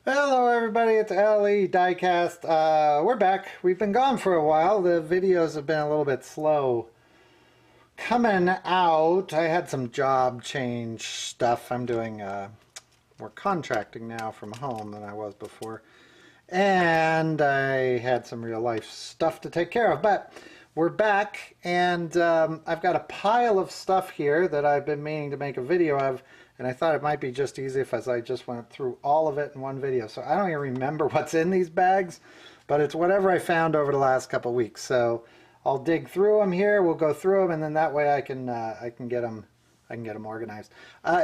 Hello everybody, it's LE Diecast. We're back. We've been gone for a while. The videos have been a little bit slow coming out. I had some job change stuff. I'm doing more contracting now from home than I was before. And I had some real life stuff to take care of. But we're back, and I've got a pile of stuff here that I've been meaning to make a video of. And I thought it might be just easy if I just went through all of it in one video. So I don't even remember what's in these bags, but it's whatever I found over the last couple weeks. So I'll dig through them here. We'll go through them, and then that way I can get them. I can get them organized.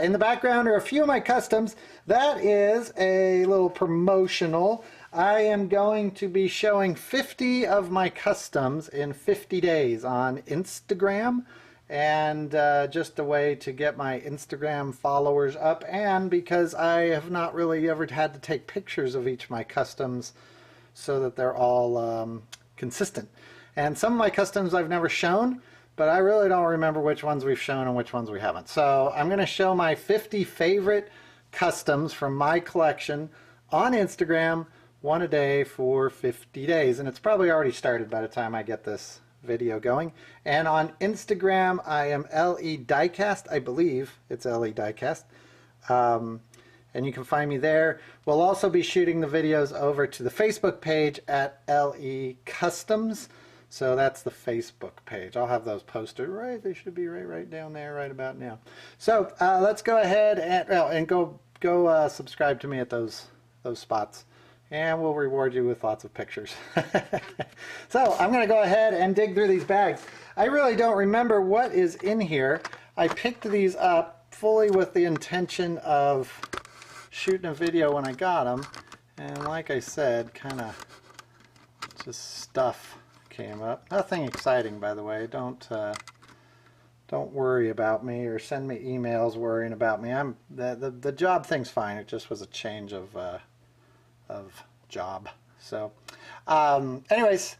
In the background are a few of my customs. That is a little promotional. I am going to be showing 50 of my customs in 50 days on Instagram. And just a way to get my Instagram followers up, and because I have not really ever had to take pictures of each of my customs so that they're all consistent. And some of my customs I've never shown, but I really don't remember which ones we've shown and which ones we haven't. So I'm going to show my 50 favorite customs from my collection on Instagram, one a day for 50 days. And it's probably already started by the time I get this video going. And on Instagram I am LEDiecast. I believe it's LEDiecast, and you can find me there. We'll also be shooting the videos over to the Facebook page at LE Customs. So that's the Facebook page. I'll have those posted right. They should be right down there right about now. So let's go ahead and go subscribe to me at those spots, and we'll reward you with lots of pictures. So I'm going to go ahead and dig through these bags. I really don't remember what is in here. I picked these up fully with the intention of shooting a video when I got them, and like I said, kind of just stuff came up. Nothing exciting, by the way. Don't worry about me or send me emails worrying about me. The job thing's fine. It just was a change of job. So anyways,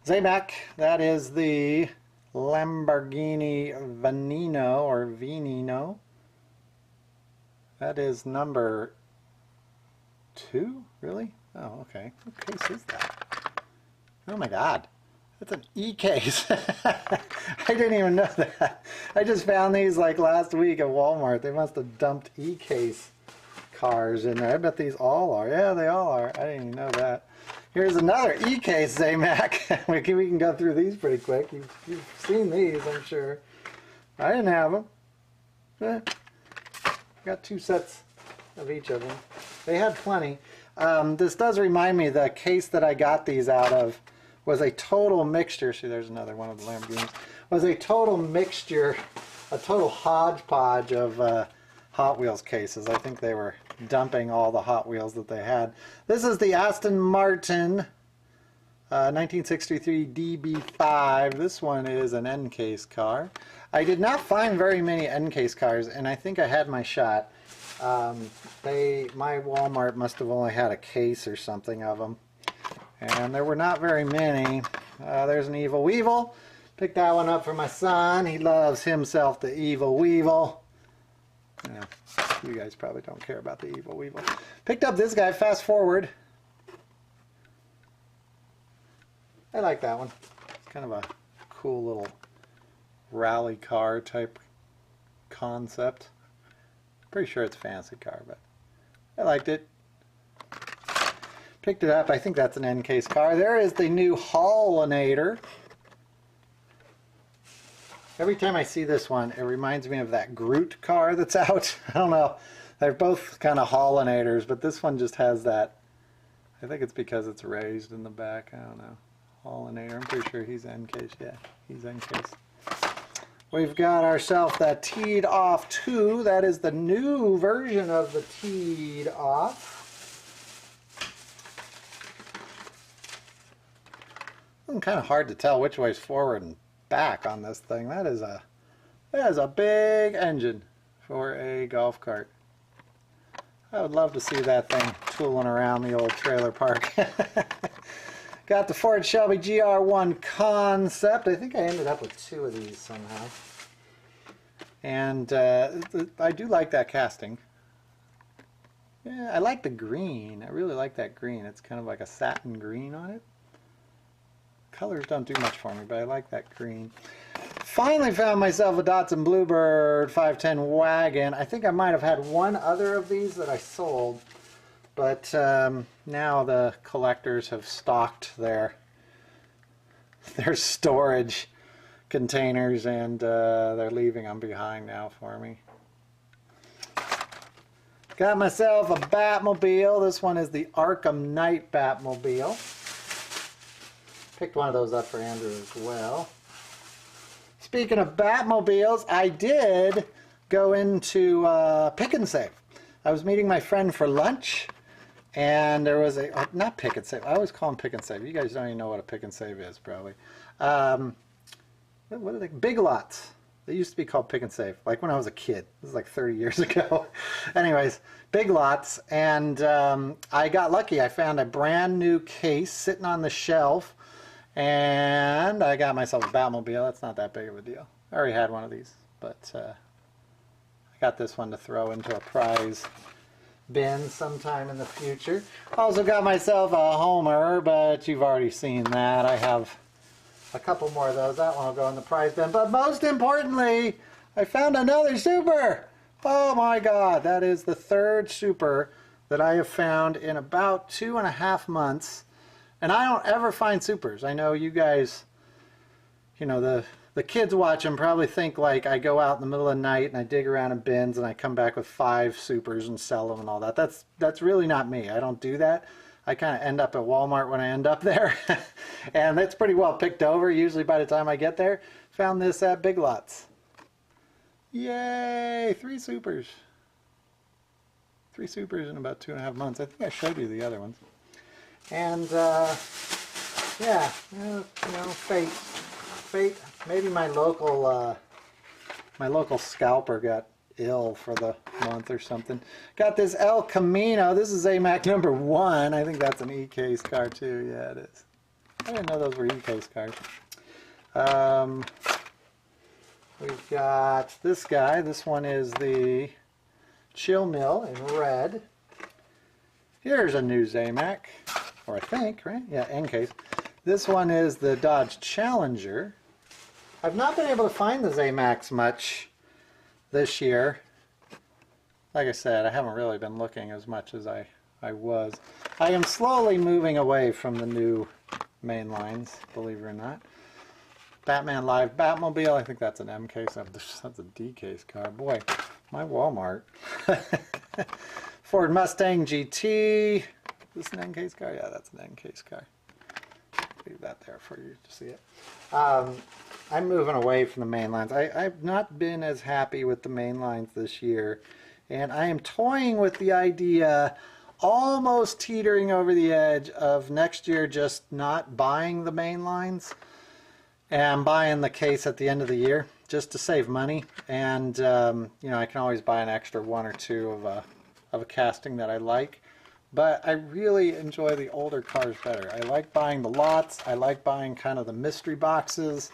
Zaymac, that is the Lamborghini Veneno. That is number 2, really? Oh, okay. What case is that? Oh my god, that's an E-case. I didn't even know that. I just found these like last week at Walmart. They must have dumped E-case cars in there. I bet these all are. Yeah, they all are. I didn't even know that. Here's another E-case, Zaymac. we can go through these pretty quick. You've seen these, I'm sure. I didn't have them. Got 2 sets of each of them. They had plenty. This does remind me, the case that I got these out of was a total mixture. See, there's another one of the Lamborghinis. Was a total mixture, a total hodgepodge of Hot Wheels cases. I think they were dumping all the Hot Wheels that they had. This is the Aston Martin 1963 DB5. This one is an N-case car. I did not find very many N-case cars, and I think I had my shot. My Walmart must have only had a case or something of them, and there were not very many. There's an Evil Weevil. Picked that one up for my son. He loves himself the Evil Weevil. Yeah, you guys probably don't care about the Evil Weevil. Picked up this guy, Fast Forward. I like that one. It's kind of a cool little rally car type concept. Pretty sure it's a fancy car, but I liked it. Picked it up. I think that's an N-case car. There is the new Hollinator. Every time I see this one, it reminds me of that Groot car that's out. I don't know. They're both kind of Hollinators, but this one just has that. I think it's because it's raised in the back. I don't know. Hollinator. I'm pretty sure he's N-case. Yeah, he's N-case. We've got ourselves that Teed Off 2. That is the new version of the Teed Off. It's kind of hard to tell which way's forward and back on this thing. That is a big engine for a golf cart. I would love to see that thing tooling around the old trailer park. Got the Ford Shelby GR1 Concept. I think I ended up with 2 of these somehow. And I do like that casting. Yeah, I like the green. I really like that green. It's kind of like a satin green on it. Colors don't do much for me, but I like that green. Finally found myself a Datsun Bluebird 510 wagon. I think I might have had one other of these that I sold, but now the collectors have stocked their storage containers, and they're leaving them behind now for me. Got myself a Batmobile. This one is the Arkham Knight Batmobile. Picked one of those up for Andrew as well. Speaking of Batmobiles, I did go into Pick and Save. I was meeting my friend for lunch, and there was a, not Pick and Save, I always call them Pick and Save. You guys don't even know what a Pick and Save is, probably. What are they? Big Lots. They used to be called Pick and Save, like when I was a kid. This is like 30 years ago. Anyways, Big Lots, and I got lucky. I found a brand new case sitting on the shelf, and I got myself a Batmobile. That's not that big of a deal. I already had one of these, but I got this one to throw into a prize bin sometime in the future. Also got myself a Homer, but you've already seen that. I have a couple more of those. That one will go in the prize bin. But most importantly, I found another super. Oh my God, that is the third super that I have found in about 2.5 months. And I don't ever find supers. I know you guys, you know, the kids watch them probably think like I go out in the middle of the night and I dig around in bins and I come back with 5 supers and sell them and all that. That's really not me. I don't do that. I kind of end up at Walmart when I end up there. And it's pretty well picked over usually by the time I get there. Found this at Big Lots. Yay! 3 supers. 3 supers in about 2.5 months. I think I showed you the other ones. And yeah, you know, fate. Maybe my local scalper got ill for the month or something. Got this El Camino. This is AMAC number 1. I think that's an E-case car too. Yeah, it is. I didn't know those were E-case cars. We've got this guy. This one is the Chill Mill in red. Here's a new AMAC, or I think, right? Yeah, N-case. This one is the Dodge Challenger. I've not been able to find the AMACs much this year. Like I said, I haven't really been looking as much as I was. I am slowly moving away from the new main lines, believe it or not. Batman Live Batmobile, I think that's an M case. That's a D case car. Boy, my Walmart. Ford Mustang GT. Is this an N case car? Yeah, that's an N case car. Leave that there for you to see it. I'm moving away from the main lines. I've not been as happy with the main lines this year, and I am toying with the idea, almost teetering over the edge of next year just not buying the main lines and buying the case at the end of the year just to save money. And you know, I can always buy an extra 1 or 2 of a casting that I like. But I really enjoy the older cars better. I like buying the lots. I like buying kind of the mystery boxes.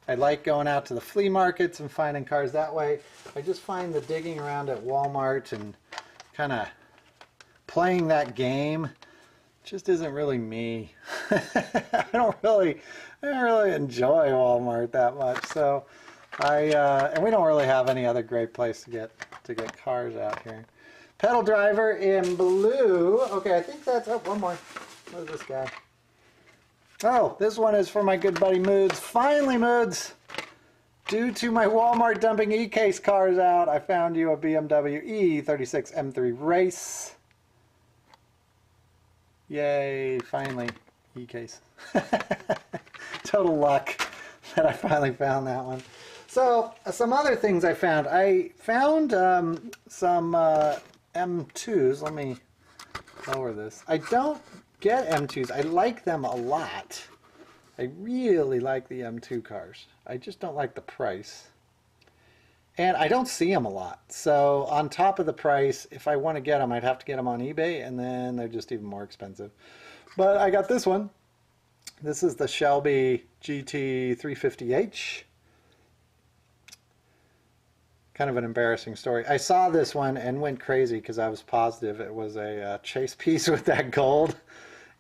I like going out to the flea markets and finding cars that way. I just find the digging around at Walmart and kind of playing that game just isn't really me. I don't really enjoy Walmart that much. So and we don't really have any other great place to get cars out here. Pedal driver in blue. Okay, I think that's, oh, one more. What is this guy? Oh, this one is for my good buddy Moods. Finally, Moods, due to my Walmart dumping E-case cars out, I found you a BMW E36 M3 Race. Yay, finally, E-case. Total luck that I finally found that one. So, some other things I found. I found some M2s. Let me lower this. I don't get M2s. I like them a lot. I really like the M2 cars. I just don't like the price. And I don't see them a lot. So on top of the price, if I want to get them, I'd have to get them on eBay, and then they're just even more expensive. But I got this one. This is the Shelby GT350H. kind of an embarrassing story. I saw this one and went crazy because I was positive it was a chase piece with that gold,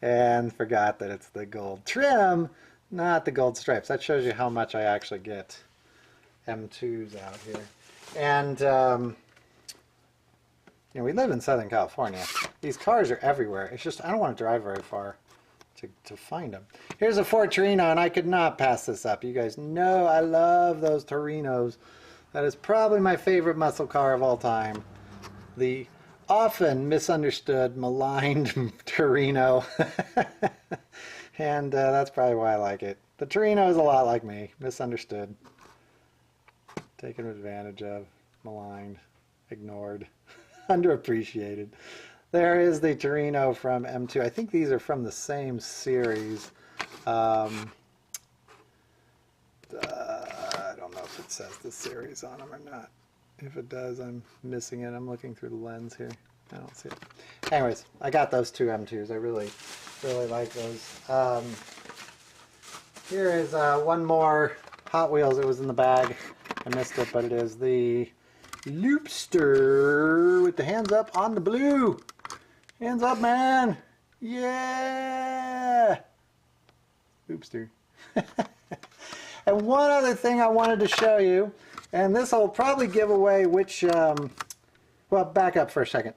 and forgot that it's the gold trim, not the gold stripes. That shows you how much I actually get M2s out here. And you know, we live in Southern California. These cars are everywhere. It's just I don't want to drive very far to find them. Here's a Ford Torino, and I could not pass this up. You guys know I love those Torinos. That is probably my favorite muscle car of all time. The often misunderstood, maligned Torino. And that's probably why I like it. The Torino is a lot like me. Misunderstood. Taken advantage of. Maligned. Ignored. Underappreciated. There is the Torino from M2. I think these are from the same series. I don't know if it says the series on them or not. If it does, I'm missing it. I'm looking through the lens here. I don't see it. Anyways, I got those two M2s. I really like those. Here is one more Hot Wheels. It was in the bag. I missed it, but it is the Loopster with the hands up on the blue. Hands up, man. Yeah. Loopster. And one other thing I wanted to show you, and this will probably give away which, well, back up for a second.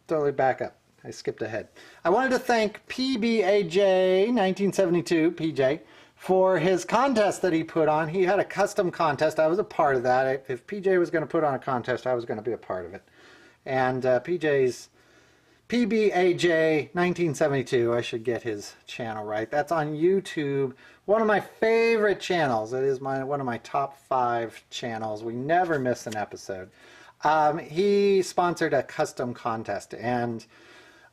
Totally back up. I skipped ahead. I wanted to thank PBAJ 1972, PJ, for his contest that he put on. He had a custom contest. I was a part of that. If PJ was going to put on a contest, I was going to be a part of it. And PJ's PBAJ 1972, I should get his channel right. That's on YouTube. One of my favorite channels. It is one of my top 5 channels. We never miss an episode. He sponsored a custom contest, and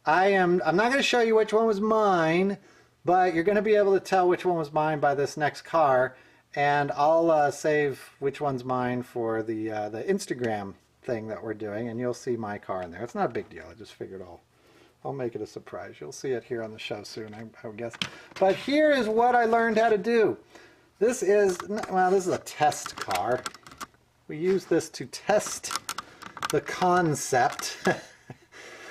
I'm not going to show you which one was mine, but you're going to be able to tell which one was mine by this next car, and I'll save which one's mine for the Instagram thing that we're doing, and you'll see my car in there. It's not a big deal. I just figured I'll make it a surprise. You'll see it here on the show soon, I would guess. But here is what I learned how to do. This is, well, this is a test car. We use this to test the concept.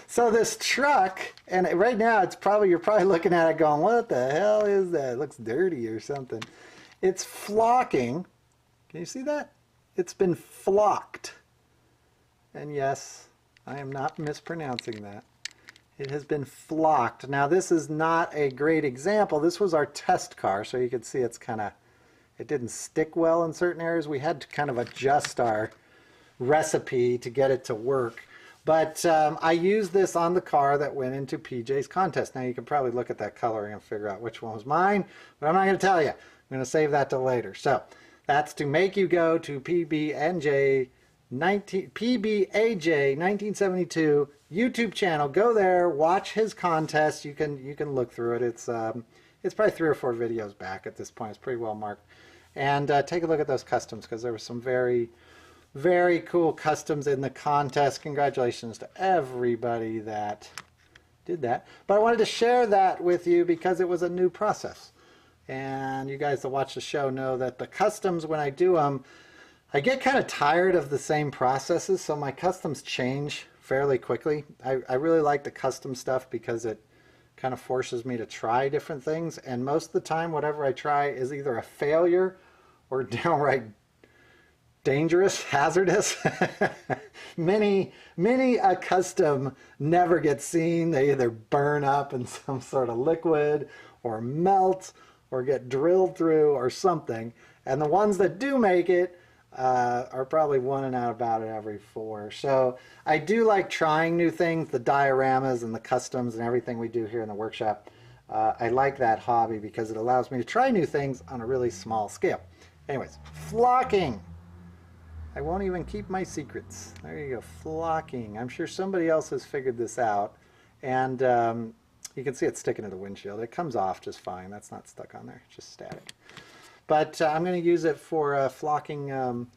So this truck, and right now you're probably looking at it going, what the hell is that? It looks dirty or something. It's flocking. Can you see that? It's been flocked. And yes, I am not mispronouncing that. It has been flocked. Now this is not a great example. This was our test car, so you can see it didn't stick well in certain areas. We had to kind of adjust our recipe to get it to work. But I used this on the car that went into PJ's contest. Now you can probably look at that coloring and figure out which one was mine, but I'm not going to tell you. I'm going to save that till later. So that's to make you go to PBAJ 1972 YouTube channel. Go there, watch his contest. You can look through it. It's probably 3 or 4 videos back at this point. It's pretty well marked. And take a look at those customs, because there were some very, very cool customs in the contest. Congratulations to everybody that did that. But I wanted to share that with you because it was a new process. And you guys that watch the show know that the customs, when I do them, I get kind of tired of the same processes, so my customs change fairly quickly. I really like the custom stuff because it kind of forces me to try different things, and most of the time whatever I try is either a failure or downright dangerous, hazardous. Many a custom never gets seen. They either burn up in some sort of liquid or melt or get drilled through or something, and the ones that do make it are probably one and out about it every 4. So I do like trying new things, the dioramas and the customs and everything we do here in the workshop. I like that hobby because it allows me to try new things on a really small scale. Anyways, flocking. I won't even keep my secrets. There you go, flocking. I'm sure somebody else has figured this out. And you can see it sticking to the windshield. It comes off just fine. That's not stuck on there, it's just static. But I'm going to use it for flocking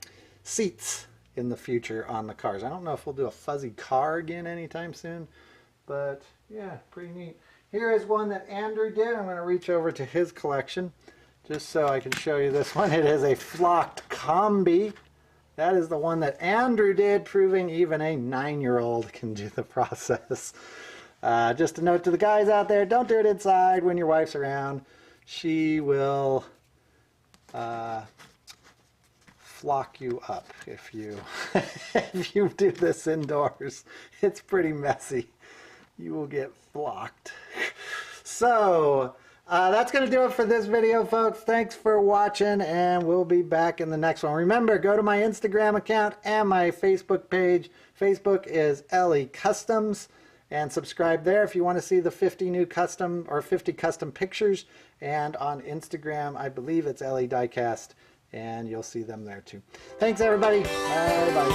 seats in the future on the cars. I don't know if we'll do a fuzzy car again anytime soon, but yeah, pretty neat. Here is one that Andrew did. I'm going to reach over to his collection just so I can show you this one. It is a flocked combi, That is the one that Andrew did, proving even a 9-year-old can do the process. Just a note to the guys out there, don't do it inside when your wife's around. She will flock you up if you if you do this indoors. It's pretty messy. You will get flocked. So that's going to do it for this video, folks. Thanks for watching, and we'll be back in the next one. Remember, go to my Instagram account and my Facebook page. Facebook is LE Customs, and subscribe there if you want to see the 50 new custom or 50 custom pictures. And on Instagram, I believe it's LEDiecast, and you'll see them there too. Thanks, everybody. Bye-bye.